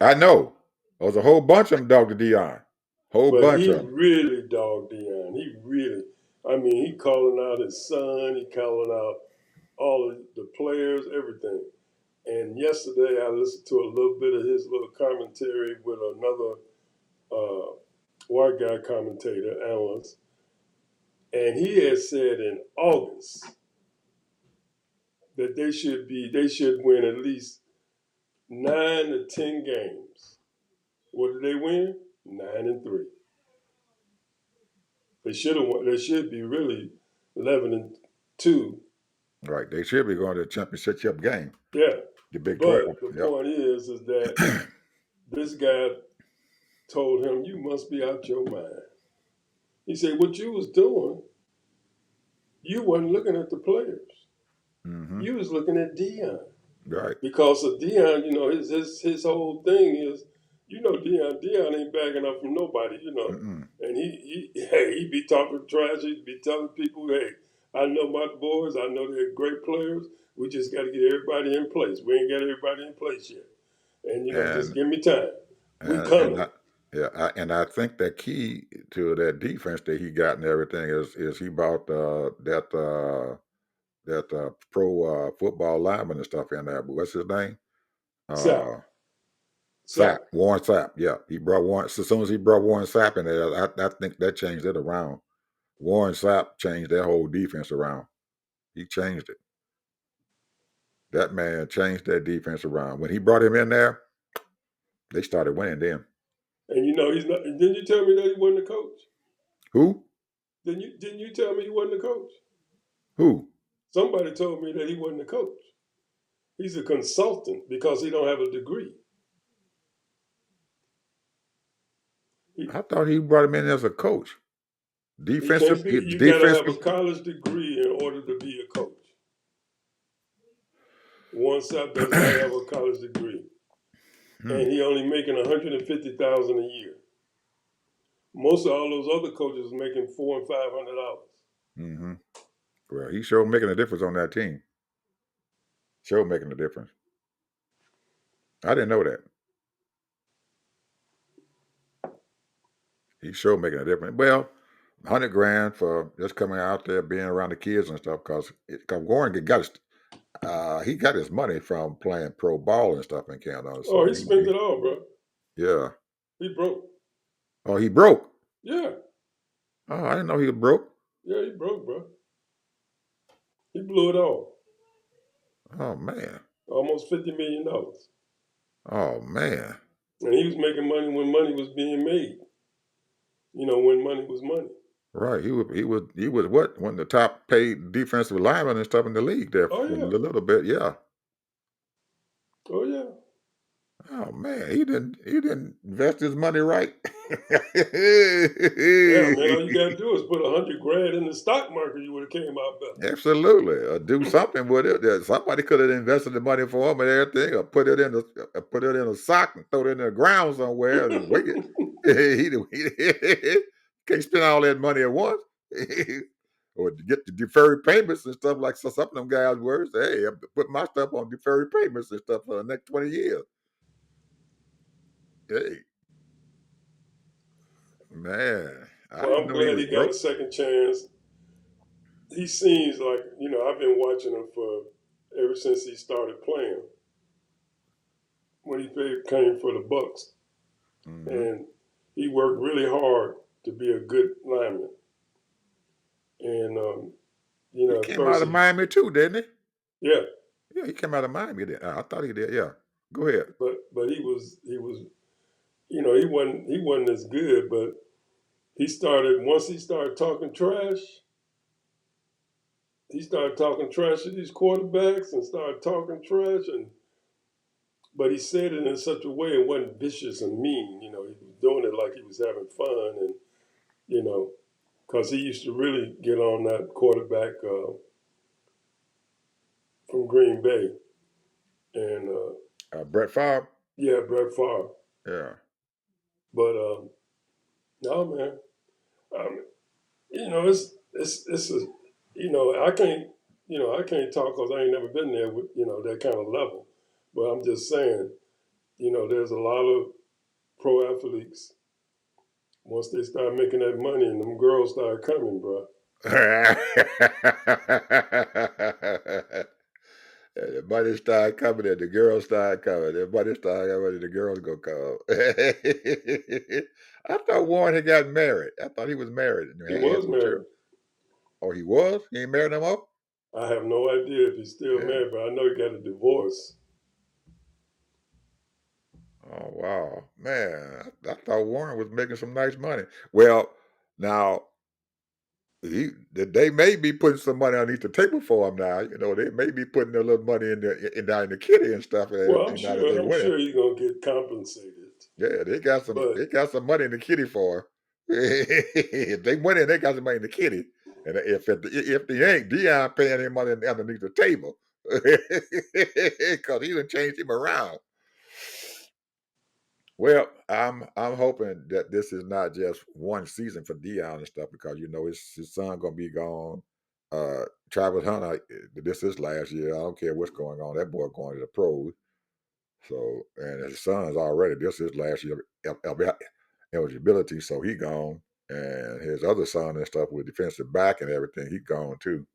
I know. There was a whole bunch of them, Dr. Dion. Whole But bunch he of them. really dogged Dion. He calling out his son. He calling out all of the players, everything. And yesterday I listened to a little bit of his little commentary with another white guy commentator, analyst. And he had said in August that they should win at least 9 to 10 games. What did they win? 9-3. They should be really 11-2. Right. They should be going to the championship game. Yeah. The Big 12. But the Yep. point is that this guy told him, "You must be out your mind." He said, "What you was doing, you wasn't looking at the players. Mm-hmm. You was looking at Dion." Right. Because of Dion, his whole thing is, Dion ain't backing up from nobody, Mm-mm. and he be talking trash. He be telling people, "Hey, I know my boys. I know they're great players. We just got to get everybody in place. We ain't got everybody in place yet, and just And give me time. We and, coming." I think the key to that defense that he got and everything is he bought that pro football lineman and stuff in there. But what's his name? Sapp, Sapp. Sapp. Warren Sapp. Yeah, he brought Warren. So as soon as he brought Warren Sapp in there, I think that changed it around. Warren Sapp changed their whole defense around. He changed it. That man changed that defense around. When he brought him in there, they started winning then. And he's not. Didn't you tell me that he wasn't a coach? Who? Didn't you tell me he wasn't a coach? Who? Somebody told me that he wasn't a coach. He's a consultant because he don't have a degree. I thought he brought him in as a coach. You gotta have a Defensive. college degree in order to be a coach. Warren Sapp does not have a college degree, and he only making $150,000 a year. Most of all those other coaches making $400 and $500. Mm-hmm. Well, he sure making a difference on that team. Sure making a difference. I didn't know that. He sure making a difference. Well, $100,000 for just coming out there, being around the kids and stuff, because Warren he got his money from playing pro ball and stuff in Canada. So He spent it all, bro. Yeah. He broke. Oh, he broke. Yeah. Oh, I didn't know he was broke. Yeah, he broke, bro. He blew it all. Oh man. Almost $50 million. Oh man. And he was making money when money was being made. When money was money. Right. He was what? One of the top paid defensive linemen and stuff in the league there Oh, for yeah. a little bit. Yeah. Oh, yeah. Oh man, he didn't invest his money right. Yeah, man, all you gotta do is put 100 grand in the stock market, you would have came out better. Absolutely, or do something with it. Somebody could have invested the money for him and everything, or put it in a sock and throw it in the ground somewhere and wait it. He can't spend all that money at once, or to get the deferred payments and stuff like so. Some of them guys were say, "Hey, I'm put my stuff on deferred payments and stuff for the next 20 years." Hey, man, I Well, didn't I'm know he glad was he got a broke. second chance. He seems like, I've been watching him for ever since he started playing when he came for the Bucks, Hmm. and he worked really hard to be a good lineman. And He at came first out of he, Miami too, didn't he? yeah, Yeah, he came out of Miami. Did I thought he did. Yeah, go ahead. but he was he wasn't as good, but he started once he started talking trash. He started talking trash to these quarterbacks and started talking trash, but he said it in such a way it wasn't vicious and mean. He was doing it like he was having fun, and you know, because he used to really get on that quarterback from Green Bay, and Brett Favre. yeah, Brett Favre. Yeah. But no, man, um, it's a, I can't talk because I ain't never been there with that kind of level. But I'm just saying, there's a lot of pro athletes once they start making that money and them girls start coming, bro. And the money started coming and the girls started coming. The money started coming and the girls gonna come. I thought Warren had gotten married. I thought he was married and He had was some children. married. Oh, he was? He ain't married no more? I have no idea if he's still Yeah. married, but I know he got a divorce. Oh wow. Man, I thought Warren was making some nice money. Well, now they may be putting some money underneath the table for him now. They may be putting a little money down in the kitty and stuff and Well, I'm everything now that sure. they I'm win. sure he's gonna get compensated. Yeah, But they got some money in the kitty for him. If they win it, they got some money in the kitty. And if they ain't, Dion paying him money underneath the table because he done changed him around. Well, I'm hoping that this is not just one season for Dion and stuff because his son gonna be gone. Travis Hunter, this is last year. I don't care what's going on. That boy going to the pros. So and his son's already this is last year eligibility, so he gone. And his other son and stuff with defensive back and everything, he gone too.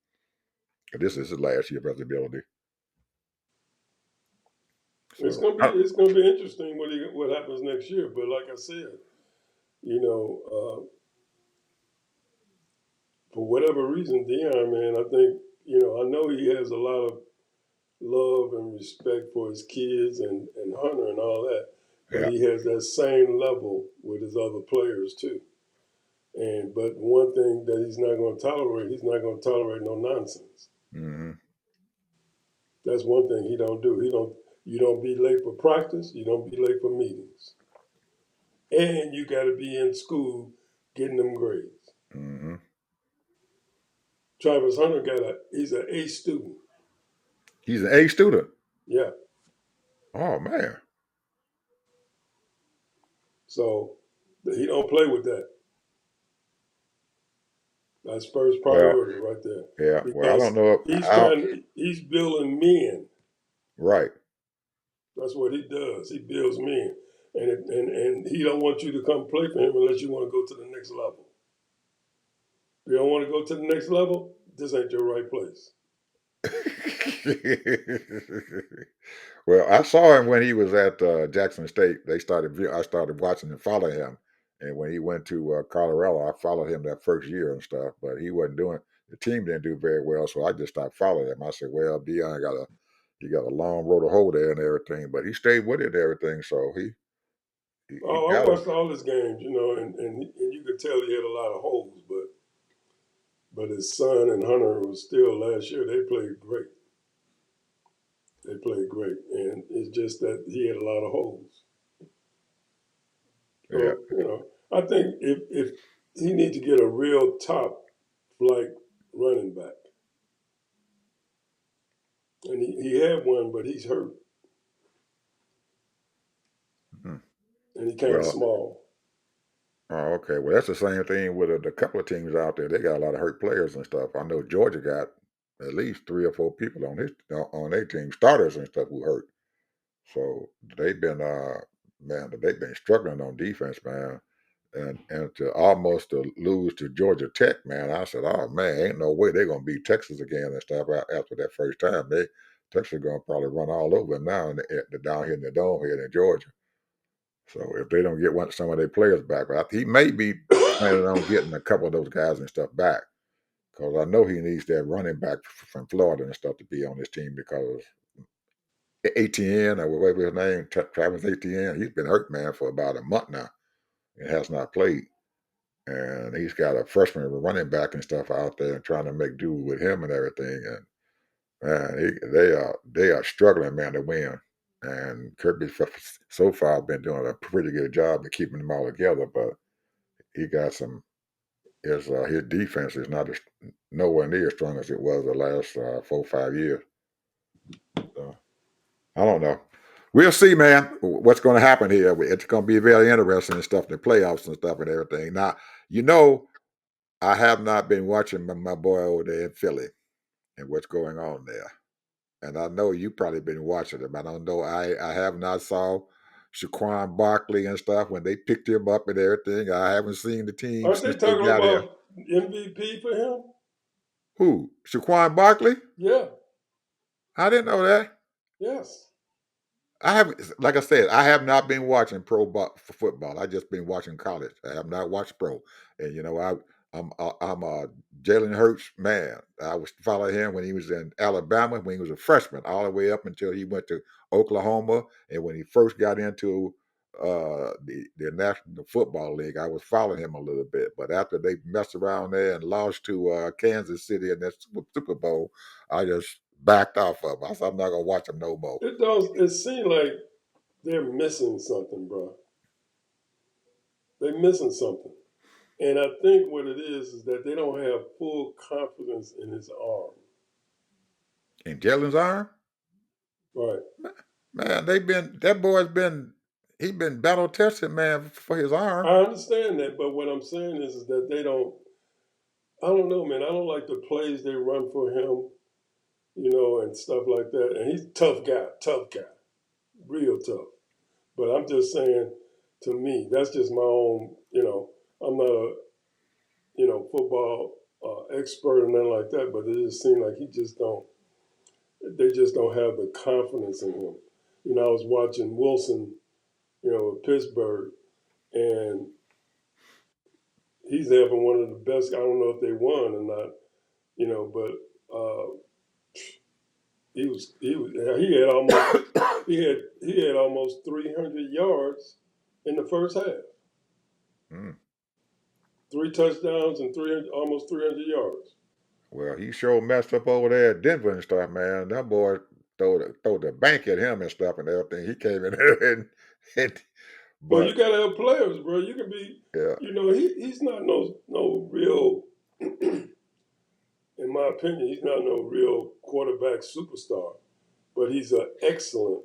This is his last year of eligibility. it's So gonna be it's gonna be interesting what happens next year. But like I said, you know, for whatever reason, Dion, man, I think I know he has a lot of love and respect for his kids and Hunter and all that, but yeah. he has that same level with his other players too. And but one thing that he's not going to tolerate no nonsense. Hmm. That's one thing he don't do. You don't be late for practice. You don't be late for meetings, and you got to be in school getting them grades. Hmm. Travis Hunter he's an A student. He's an A student. Yeah, Oh man. so he don't play with that. That's first Well, priority right there yeah. Well, I don't because know. he's building men. Right. That's what he does. He builds men, and he don't want you to come play for him unless you want to go to the next level. If you don't want to go to the next level, this ain't your right place. Well, I saw him when he was at Jackson State. I started watching and following him, and when he went to Colorado, I followed him that first year and stuff. But he wasn't doing. The team didn't do very well, so I just stopped following him. I said, "Well, Dion he got a long road to hoe there and everything, but he stayed with it and everything, so he Oh, I got him." watched all his games, and you could tell he had a lot of holes, but his son and Hunter was still last year. They played great. They played great, and It's just that he had a lot of holes. Yeah. So I think if he needs to get a real top flight running back, and he had one, but he's hurt Hmm. and he kind of Well, small. oh, okay. Well, that's the same thing with a couple of teams out there. They got a lot of hurt players and stuff. I know Georgia got at least 3 or 4 people on their team, starters and stuff, who hurt. So they've been man, they've been struggling on defense, man. And to almost to lose to Georgia Tech, man, I said, oh man, ain't no way they're gonna beat Texas again and stuff after that first time. Texas gonna probably run all over them now down here in the dome here in Georgia. So if they don't get some of their players back, he may be planning on getting a couple of those guys and stuff back, because I know he needs that running back from Florida and stuff to be on his team, because ATN, or whatever his name, Travis ATN, he's been hurt, man, for about a month now and has not played. And he's got a freshman running back and stuff out there and trying to make do with him and everything. And man, they are struggling, man, to win. And Kirby so far been doing a pretty good job of keeping them all together, but he got some. His defense is not nowhere near as strong as it was the last 4 or 5 years. So I don't know. We'll see, man, what's going to happen here. It's going to be very interesting and stuff, the playoffs and stuff and everything. Now, I have not been watching my boy over there in Philly and what's going on there. And I know you probably been watching him. I don't know. I have not saw Shaquan Barkley and stuff when they picked him up and everything. I haven't seen the team Aren't they since they talking got here. about MVP for him? Who? Shaquan Barkley? Yeah. I didn't know that. Yes. I haven't, like I said, I have not been watching for football. I just been watching college. I have not watched pro. And I'm a Jalen Hurts man. I was following him when he was in Alabama, when he was a freshman, all the way up until he went to Oklahoma. And when he first got into the National Football League, I was following him a little bit. But after they messed around there and lost to Kansas City in that Super Bowl, I just backed off of him. I said, I'm not gonna watch him no more. It does. It seems like they're missing something, bro. They're missing something. And I think what it is that they don't have full confidence in his arm. In Jalen's arm? Right. Man, he's been battle tested, man, for his arm. I understand that, but what I'm saying is that they don't. I don't know, man. I don't like the plays they run for him, and stuff like that. And he's a tough guy, real tough. But I'm just saying, to me, that's just my own. I'm not a football expert or nothing like that, but it just seems like he just don't. They just don't have the confidence in him. I was watching Wilson, with Pittsburgh, and he's having one of the best. I don't know if they won or not, but he had almost he had almost 300 yards in the first half. Mm. 3 touchdowns and almost 300 yards. Well, he sure messed up over there at Denver and stuff, man. That boy throw the bank at him and stuff and everything. He came in there and Well, you but got to have players, bro. You can be, yeah, he's not no real. In my opinion, he's not no real quarterback superstar, but he's an excellent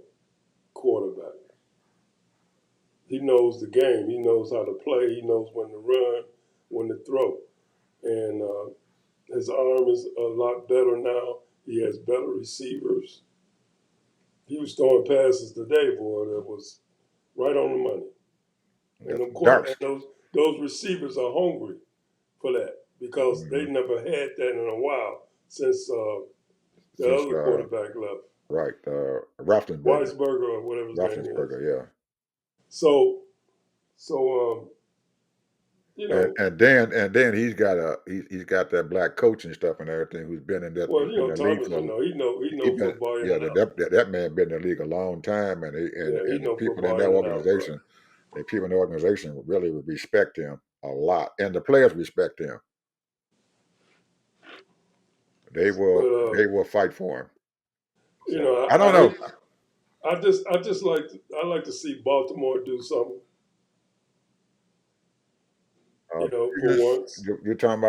quarterback. He knows the game. He knows how to play. He knows when to run, when to throw. And his arm is a lot better now. He has better receivers. He was throwing passes today, boy, that was right on the money. And that's them darts. and those receivers are hungry for that because they Mm-hmm. never had that in a while since the Since other quarterback left, right, Roethlisberger, Weisberger or whatever his name is. Roethlisberger, yeah. So, so you know, And then he's got that black coach and stuff and everything who's been well, in the league Thomas, for he he know been football in yeah and out. that man been in the league a long time, and Yeah, he and the know people in football that in and out, bro. organization, really respect him a lot, and the players respect him. But They will fight for him. So I I don't hate know. I like to see Baltimore do something, Uh, for once. you're talking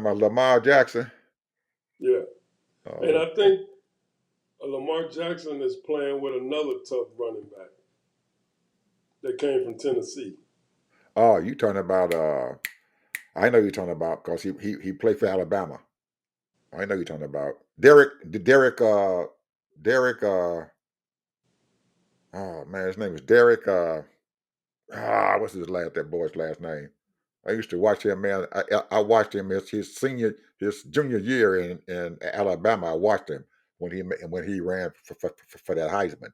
about Lamar Jackson. Yeah, and Oh, I think Lamar Jackson is playing with another tough running back that came from Tennessee. oh, you talking about I know you're talking about because he played for Alabama. I know you're talking about Derek oh man, his name is Derek what's that boy's last name? I used to watch him, man. I watched him his junior year in Alabama. I watched him when he ran for that Heisman.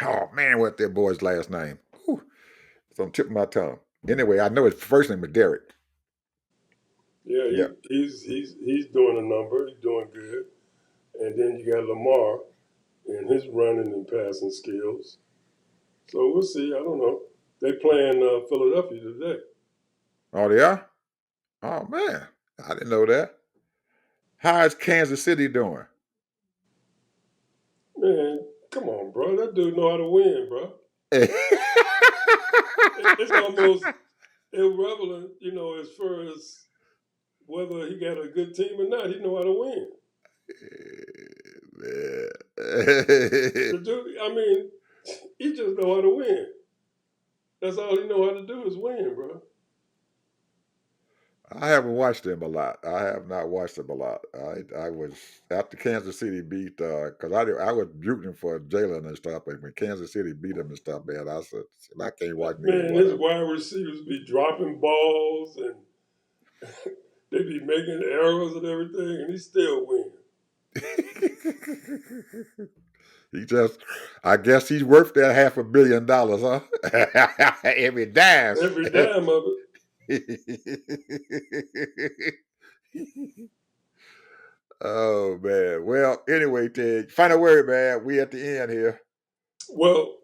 Oh man, what that boy's last name? Whew, it's on the tip of my tongue. Anyway, I know his first name is Derek. Yeah, Yeah. he's doing a number. He's doing good. And then you got Lamar and his running and passing skills. So we'll see. I don't know. They playing Philadelphia today. Oh, they are? Oh man, I didn't know that. How is Kansas City doing? Man, come on, bro. That dude know how to win, bro. It's almost irrelevant, as far as whether he got a good team or not. He know how to win. The dude, I mean, he just know how to win. That's all he know how to do is win, bro. I haven't watched him a lot. I have not watched him a lot. I was after Kansas City beat because I was rooting for Jalen and stuff, but when Kansas City beat him and stuff, man, I said I can't watch neither Man, one his of wide receivers be dropping balls and they be making errors and everything, and he still win. them. He just, I guess he's worth that $500 million, huh? Every dime. Every dime of it. Oh man. Well, anyway, Ted, final word, man. We at the end here. Well,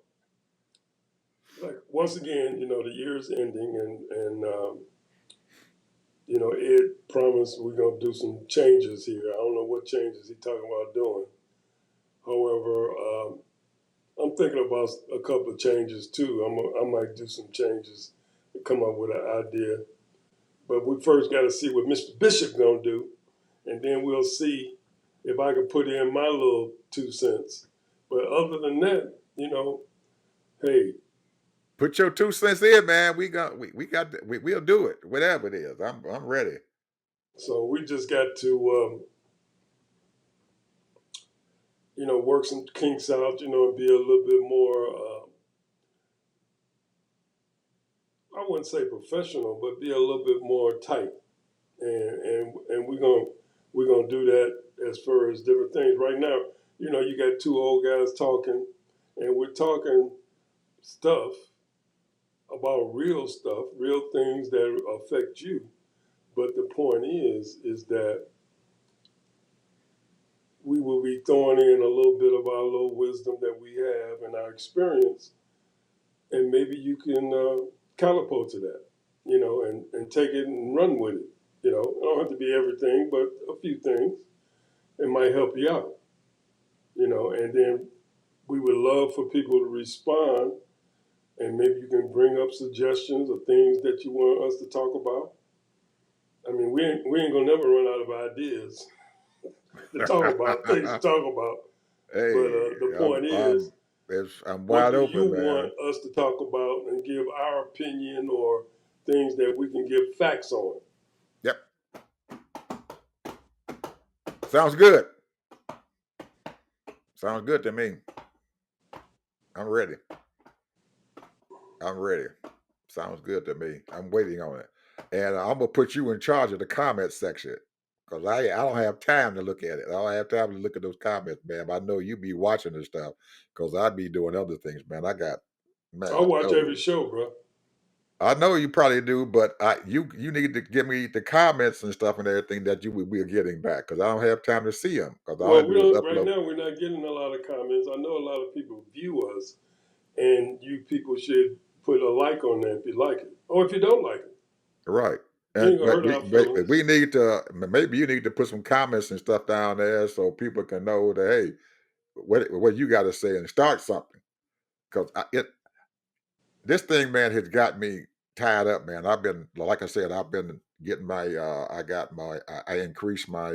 like once again, the year's ending, and Ed promised we're gonna do some changes here. I don't know what changes he talking about doing. However, I'm thinking about a couple of changes too. I might do some changes and come up with an idea. But we first got to see what Mr. Bishop gonna do, and then we'll see if I can put in my little 2 cents. But other than that, hey, Put your 2 cents in, man. We'll do it. Whatever it is. I'm ready. so we just got to work some kinks out, and be a little bit more. I wouldn't say professional, but be a little bit more tight, and we're gonna do that as far as different things. Right now, you got two old guys talking, and we're talking stuff about real stuff, real things that affect you. But the point is that we will be throwing in a little bit of our little wisdom that we have and our experience, and maybe you can catapult to that, and take it and run with it. It don't have to be everything, but a few things. It might help you out, and then we would love for people to respond, and maybe you can bring up suggestions or things that you want us to talk about. I mean, we ain't gonna never run out of ideas to talk about, things to talk about. But Hey, the point is, I'm what wide do you open, man. want us to talk about and give our opinion or things that we can give facts on? Yep. Sounds good. Sounds good to me. I'm ready. I'm ready. Sounds good to me. I'm waiting on it. And I'm gonna put you in charge of the comment section. Cause I don't have time to look at it. I don't have time to look at those comments, man. I know you be watching this stuff. Cause I be doing other things, man. I got I man, watch every oh. show, bro. I know you probably do, but you need to give me the comments and stuff and everything that you will be getting back because I don't have time to see them because all I Well, we do is don't. Right upload. now, we're not getting a lot of comments. I know a lot of people view us, and you people should put a like on that if you like it, or if you don't like it. Right. ain't gonna But hurt our feelings. we need to, maybe you need to put some comments and stuff down there so people can know that, hey, what you got to say and start something. Because this thing, man, has got me tied up, man. I've been, like I said, I've been getting my I increased my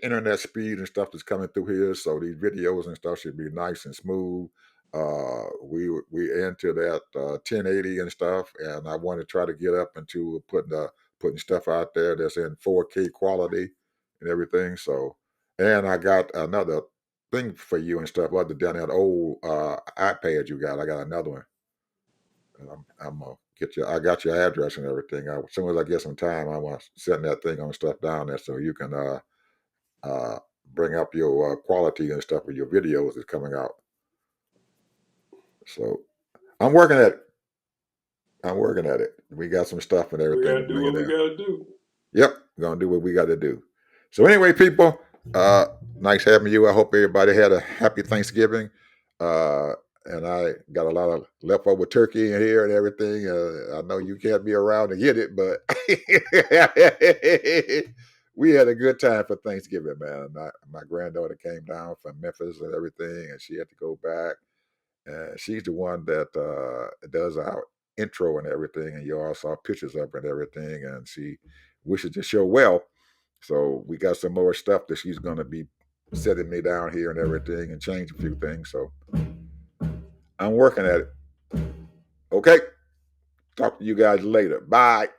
internet speed and stuff that's coming through here, so these videos and stuff should be nice and smooth. We into that 1080 and stuff, and I want to try to get up into putting stuff out there that's in 4K quality and everything. So, and I got another thing for you and stuff other than that old iPad you got. I got another one. And I'm gonna get you. I got your address and everything. As soon as I get some time, I want to send that thing on stuff down there so you can uh, bring up your quality and stuff of your videos that's coming out. So I'm working at it. I'm working at it. We got some stuff and We everything to gotta do bring it what we in. gotta do. Yep, gonna do what we got to do. So anyway, people, nice having you. I hope everybody had a happy Thanksgiving. Uh, and I got a lot of leftover turkey in here and everything. I know you can't be around to get it, but we had a good time for Thanksgiving, man. My granddaughter came down from Memphis and everything, and she had to go back. And she's the one that does our intro and everything, and you all saw pictures of her and everything. And she wishes the show well. So we got some more stuff that she's going to be setting me down here and everything, and change a few things. So I'm working at it. Okay. Talk to you guys later. Bye.